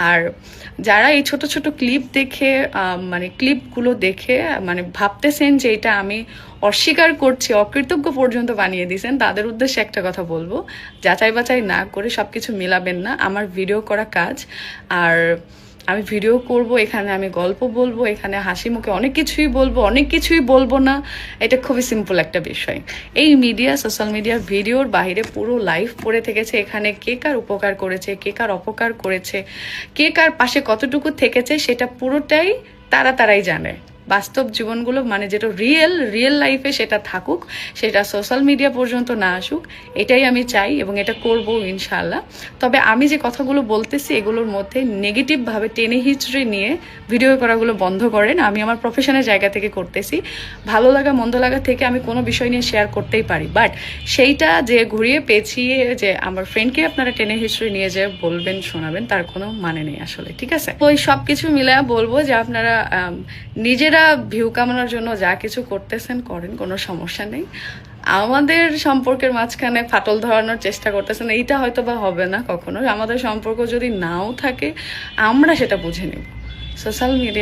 আর যারা এই ছোট ছোট ক্লিপ দেখে মানে ক্লিপগুলো দেখে মানে ভাবতেছেন যে এটা আমি অস্বীকার করছি, অকৃতজ্ঞ পর্যন্ত বানিয়ে দিয়েছেন, তাদের উদ্দেশ্যে একটা কথা বলবো, যাচাই বাছাই না করে সব কিছু মেলাবেন না। আমার ভিডিও করা কাজ, আর আমি ভিডিও করব, এখানে আমি গল্প বলবো, এখানে হাসি মুখে অনেক কিছুই বলবো, অনেক কিছুই বলবো না। এটা খুবই সিম্পল একটা বিষয়। এই মিডিয়া, সোশ্যাল মিডিয়া ভিডিওর বাইরে পুরো লাইফ পড়ে থেকেছে। এখানে কে কার উপকার করেছে, কে কার অপকার করেছে, কে কার পাশে কতটুকু থেকেছে, সেটা পুরোটাই তারাই জানে। বাস্তব জীবনগুলো মানে যেটা রিয়েল লাইফে সেটা থাকুক, সেটা সোশ্যাল মিডিয়া পর্যন্ত না আসুক, এটাই আমি চাই এবং এটা করব ইনশাআল্লাহ। তবে আমি যে কথাগুলো বলতেছি এগুলোর মধ্যে নেগেটিভভাবে টেনে হিচড়ে নিয়ে ভিডিও করাগুলো বন্ধ করেন। আমি আমার প্রফেশনের জায়গা থেকে করতেছি, ভালো লাগা মন্দ লাগা থেকে আমি কোনো বিষয় নিয়ে শেয়ার করতেই পারি, বাট সেইটা যে ঘুরিয়ে পেঁচিয়ে যে আমার ফ্রেন্ডকে আপনারা টেনে হিচড়ে নিয়ে যে বলবেন শোনাবেন, তার কোনো মানে নেই আসলে, ঠিক আছে? তো এই সব কিছু মিলে বলবো যে আপনারা নিজেরা ভিউ কামানোর জন্য যা কিছু করতেছেন করেন, কোনো সমস্যা নেই। আমাদের সম্পর্কের মাঝখানে ফাটল ধরানোর চেষ্টা করতেছেন, এইটা হয়তো বা হবে না কখনো। আমাদের সম্পর্ক যদি নাও থাকে, আমরা সেটা বুঝে নেব। Social media